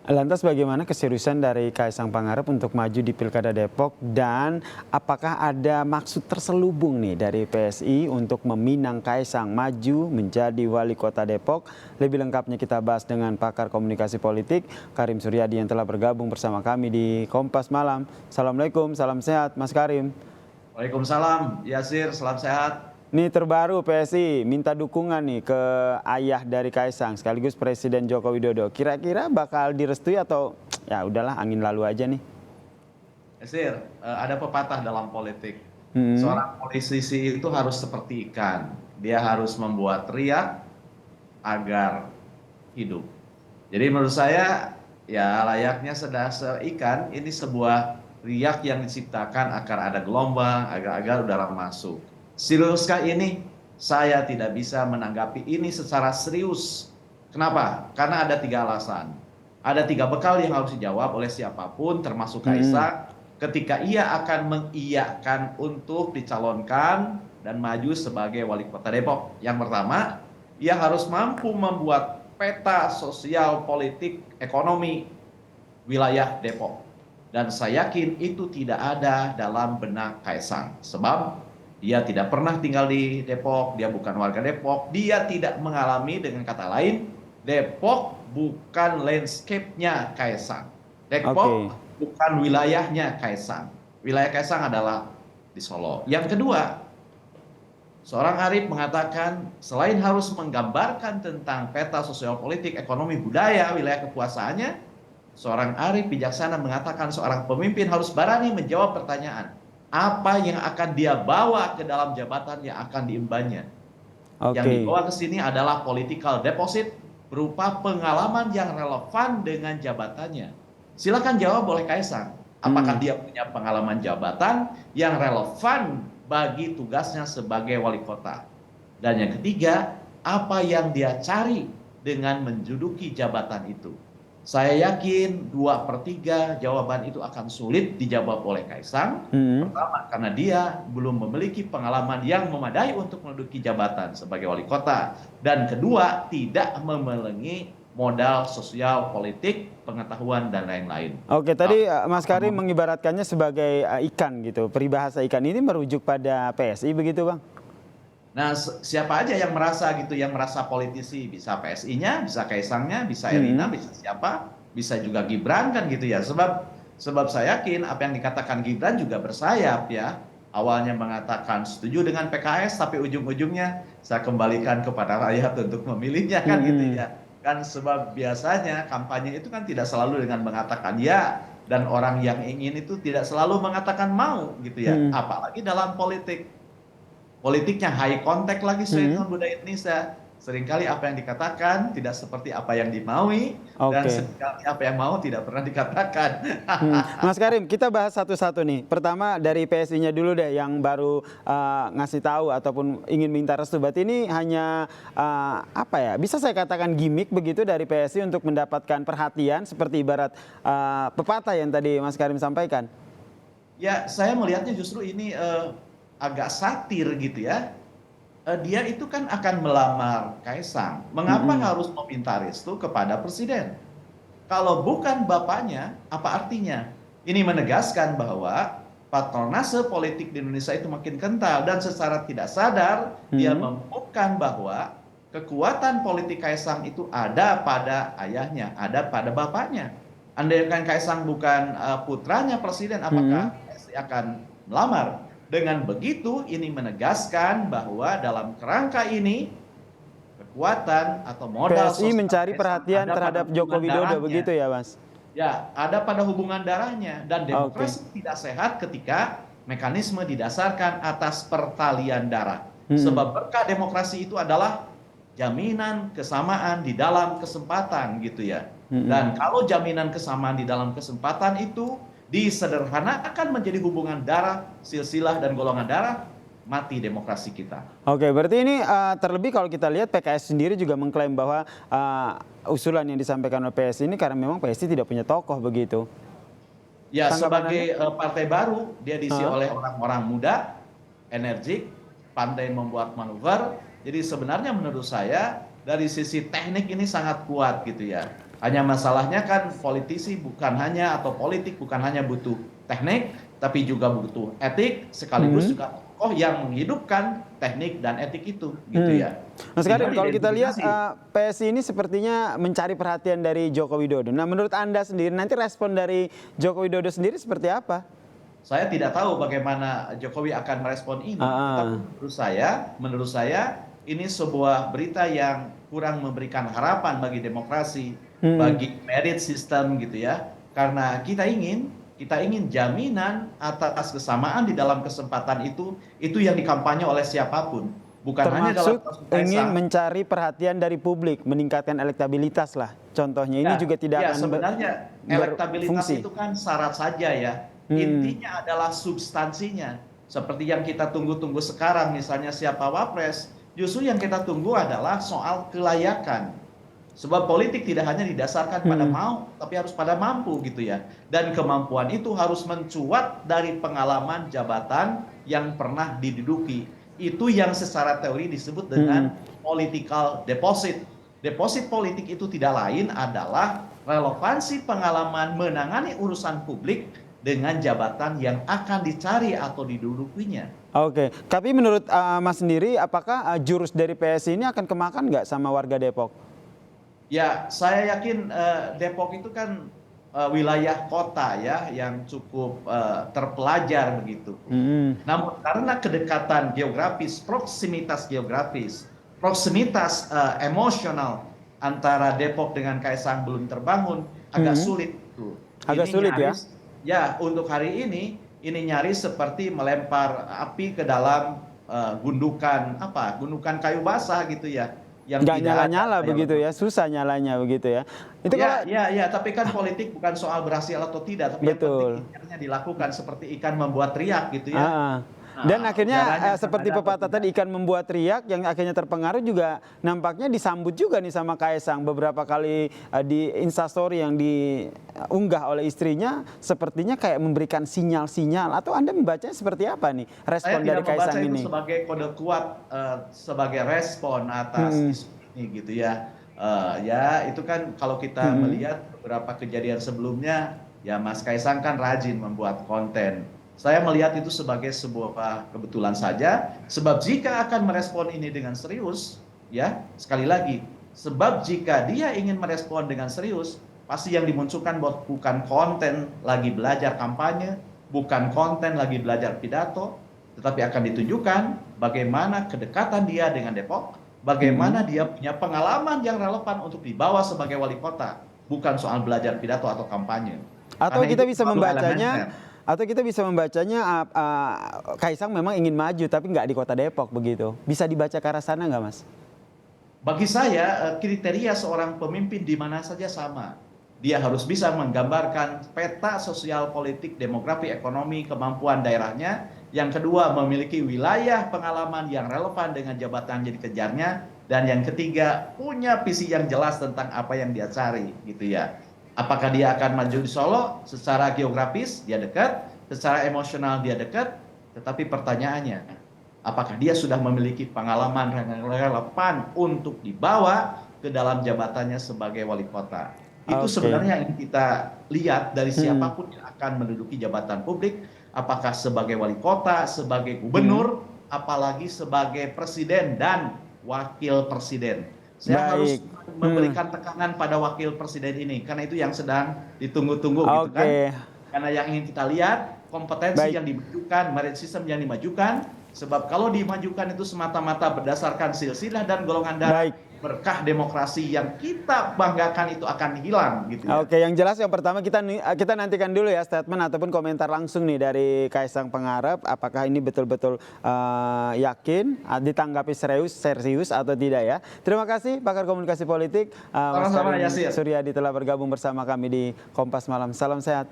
Lantas bagaimana keseriusan dari Kaisang Pangarep untuk maju di Pilkada Depok dan apakah ada maksud terselubung nih dari PSI untuk meminang Kaisang maju menjadi wali kota Depok? Lebih lengkapnya kita bahas dengan pakar komunikasi politik Karim Suryadi yang telah bergabung bersama kami di Kompas Malam. Assalamualaikum, salam sehat Mas Karim. Waalaikumsalam, Yasir, salam sehat. Nih terbaru PSI minta dukungan nih ke ayah dari Kaisang sekaligus Presiden Joko Widodo. Kira-kira bakal direstui atau ya udahlah angin lalu aja nih? Yasir, ada pepatah dalam politik. Hmm. Seorang politisi itu harus seperti ikan. Dia harus membuat riak agar hidup. Jadi menurut saya, ya layaknya ikan, ini sebuah riak yang diciptakan agar ada gelombang, agar udara masuk. Seriuskah ini? Saya tidak bisa menanggapi ini secara serius. Kenapa? Karena ada 3 alasan. Ada 3 bekal yang harus dijawab oleh siapapun, termasuk Kaisang, ketika ia akan mengiyakan untuk dicalonkan dan maju sebagai wali kota Depok. Yang pertama, ia harus mampu membuat peta sosial, politik, ekonomi wilayah Depok. Dan saya yakin itu tidak ada dalam benak Kaisang. Sebab dia tidak pernah tinggal di Depok, dia bukan warga Depok, dia tidak mengalami, dengan kata lain, Depok bukan landscape-nya Kaisang. Depok bukan wilayahnya Kaisang. Wilayah Kaisang adalah di Solo. Yang kedua, seorang Arif mengatakan selain harus menggambarkan tentang peta sosial politik, ekonomi, budaya, wilayah kekuasaannya, seorang Arif bijaksana mengatakan seorang pemimpin harus berani menjawab pertanyaan. Apa yang akan dia bawa ke dalam jabatan yang akan diembannya. Yang dibawa ke sini adalah political deposit berupa pengalaman yang relevan dengan jabatannya. Silakan jawab oleh Kaisang. Apakah dia punya pengalaman jabatan yang relevan bagi tugasnya sebagai wali kota. Dan yang ketiga, apa yang dia cari dengan menduduki jabatan itu. Saya yakin 2/3 jawaban itu akan sulit dijawab oleh Kaisang. Pertama, karena dia belum memiliki pengalaman yang memadai untuk menduduki jabatan sebagai wali kota. Dan kedua, tidak memiliki modal sosial, politik, pengetahuan, dan lain-lain. Oke, tadi Mas Karim mengibaratkannya sebagai ikan gitu. Peribahasa ikan ini merujuk pada PSI begitu, Bang? Nah, siapa aja yang merasa gitu, yang merasa politisi, bisa PSI-nya, bisa Kaisangnya, bisa Erina, bisa siapa, bisa juga Gibran kan gitu ya. Sebab saya yakin apa yang dikatakan Gibran juga bersayap ya. Awalnya mengatakan setuju dengan PKS, tapi ujung-ujungnya saya kembalikan kepada rakyat untuk memilihnya kan gitu ya. Kan sebab biasanya kampanye itu kan tidak selalu dengan mengatakan ya, dan orang yang ingin itu tidak selalu mengatakan mau gitu ya. Apalagi dalam politik. Politiknya high contact lagi sesuai dengan budaya Indonesia. Seringkali apa yang dikatakan tidak seperti apa yang dimaui, dan seringkali apa yang mau tidak pernah dikatakan. Mas Karim, kita bahas satu-satu nih. Pertama dari PSI-nya dulu deh yang baru ngasih tahu ataupun ingin minta restu. Berarti ini hanya apa ya? Bisa saya katakan gimmick begitu dari PSI untuk mendapatkan perhatian seperti ibarat pepatah yang tadi Mas Karim sampaikan. Ya, saya melihatnya justru ini agak satir gitu ya. Dia itu kan akan melamar Kaisang. Mengapa harus meminta restu kepada presiden? Kalau bukan bapaknya, apa artinya? Ini menegaskan bahwa patronase politik di Indonesia itu makin kental, dan secara tidak sadar dia mengumumkan bahwa kekuatan politik Kaisang itu ada pada ayahnya, ada pada bapaknya. Andaikan Kaisang bukan putranya presiden, apakah akan melamar? Dengan begitu, ini menegaskan bahwa dalam kerangka ini kekuatan atau modal PSI mencari perhatian terhadap Joko Widodo begitu ya, Mas? Ya, ada pada hubungan darahnya, dan demokrasi tidak sehat ketika mekanisme didasarkan atas pertalian darah. Sebab berkah demokrasi itu adalah jaminan kesamaan di dalam kesempatan gitu ya. Dan kalau jaminan kesamaan di dalam kesempatan itu disederhanakan menjadi hubungan darah, silsilah dan golongan darah, mati demokrasi kita. Oke, berarti ini terlebih kalau kita lihat PKS sendiri juga mengklaim bahwa usulan yang disampaikan oleh PSI ini karena memang PSI tidak punya tokoh begitu. Ya, sebagai partai baru, dia diisi oleh orang-orang muda, energik, pandai membuat manuver. Jadi sebenarnya menurut saya dari sisi teknik ini sangat kuat gitu ya. Hanya masalahnya kan politisi bukan hanya atau politik bukan hanya butuh teknik, tapi juga butuh etik, sekaligus juga tokoh yang menghidupkan teknik dan etik itu, gitu ya. Mas Karim, Tinggal kalau kita lihat diidentifikasi. PSI ini sepertinya mencari perhatian dari Joko Widodo. Nah, menurut Anda sendiri, nanti respon dari Joko Widodo sendiri seperti apa? Saya tidak tahu bagaimana Jokowi akan merespon ini, tetapi Ah, menurut saya ini sebuah berita yang kurang memberikan harapan bagi demokrasi, bagi merit system gitu ya. Karena kita ingin jaminan atas kesamaan di dalam kesempatan itu yang dikampanye oleh siapapun, bukan hanya dalam termasuk kasus ingin Kaisang. mencari perhatian dari publik, meningkatkan elektabilitas lah. Contohnya ini Ya, juga tidak ya akan sebenarnya elektabilitas berfungsi. itu kan syarat saja ya. Intinya adalah substansinya. Seperti yang kita tunggu-tunggu sekarang, misalnya siapa wapres, justru yang kita tunggu adalah soal kelayakan. Sebab politik tidak hanya didasarkan pada mau, tapi harus pada mampu gitu ya. Dan kemampuan itu harus mencuat dari pengalaman jabatan yang pernah diduduki. Itu yang secara teori disebut dengan political deposit. Deposit politik itu tidak lain adalah relevansi pengalaman menangani urusan publik dengan jabatan yang akan dicari atau didudukinya. Oke, tapi menurut Mas sendiri, apakah jurus dari PSI ini akan kemakan nggak sama warga Depok? Ya, saya yakin Depok itu kan wilayah kota ya yang cukup terpelajar begitu. Namun karena kedekatan geografis, proximitas emosional antara Depok dengan Kaisang belum terbangun, agak sulit itu. Agak Ini sulit ya? nyaris, ya untuk hari ini nyaris seperti melempar api ke dalam gundukan kayu basah gitu ya, yang Nggak tidak ada nyala-nyala daya begitu letup. ya, susah nyalanya begitu ya. Itu kalau Ya, tapi kan politik bukan soal berhasil atau tidak, tapi yang penting betul. ikhtiarnya dilakukan seperti ikan membuat riak gitu ya. Ah, dan Nah, akhirnya udaranya akan seperti ada atau pepatah tidak. tadi, ikan membuat riak, yang akhirnya terpengaruh juga nampaknya disambut juga nih sama Kaisang. Beberapa kali di Instastory yang diunggah oleh istrinya, sepertinya kayak memberikan sinyal-sinyal. Atau Anda membacanya seperti apa nih Saya respon dari tidak membaca Kaisang itu ini? sebagai kode kuat, sebagai respon atas isu ini gitu ya. Ya itu kan kalau kita melihat beberapa kejadian sebelumnya, ya Mas Kaisang kan rajin membuat konten. Saya melihat itu sebagai sebuah kebetulan saja, sebab jika akan merespon ini dengan serius, ya sekali lagi, sebab jika dia ingin merespon dengan serius, pasti yang dimunculkan bukan konten lagi belajar kampanye, bukan konten lagi belajar pidato, tetapi akan ditunjukkan bagaimana kedekatan dia dengan Depok, bagaimana dia punya pengalaman yang relevan untuk dibawa sebagai wali kota, bukan soal belajar pidato atau kampanye. Atau Karena kita itu bisa selalu membacanya, elementer. atau kita bisa membacanya Kaisang memang ingin maju tapi nggak di kota Depok begitu. Bisa dibaca ke arah sana nggak, Mas? Bagi saya, kriteria seorang pemimpin di mana saja sama. Dia harus bisa menggambarkan peta sosial politik, demografi, ekonomi, kemampuan daerahnya. Yang kedua, memiliki wilayah pengalaman yang relevan dengan jabatan yang dikejarnya. Dan yang ketiga, punya visi yang jelas tentang apa yang dia cari, gitu ya. Apakah dia akan maju di Solo? Secara geografis dia dekat, secara emosional dia dekat, tetapi pertanyaannya, apakah dia sudah memiliki pengalaman yang relevan untuk dibawa ke dalam jabatannya sebagai wali kota? Itu Oke. sebenarnya yang kita lihat dari siapapun yang akan menduduki jabatan publik, apakah sebagai wali kota, sebagai gubernur, apalagi sebagai presiden dan wakil presiden. Saya harus Baik. memberikan tekanan pada wakil presiden ini, karena itu yang sedang ditunggu-tunggu gitu kan. Oke. Karena yang ingin kita lihat, kompetensi Baik. yang dimajukan, merit system yang dimajukan, sebab kalau dimajukan itu semata-mata berdasarkan silsilah dan golongan darah, Baik. berkah demokrasi yang kita banggakan itu akan hilang gitu ya. Oke, yang jelas yang pertama kita nantikan dulu ya statement ataupun komentar langsung nih dari Kaisang Pangarep, apakah ini betul-betul yakin ditanggapi serius atau tidak ya. Terima kasih pakar komunikasi politik Mas Sama-sama Karim Yasir. Suryadi telah bergabung bersama kami di Kompas Malam. Salam sehat.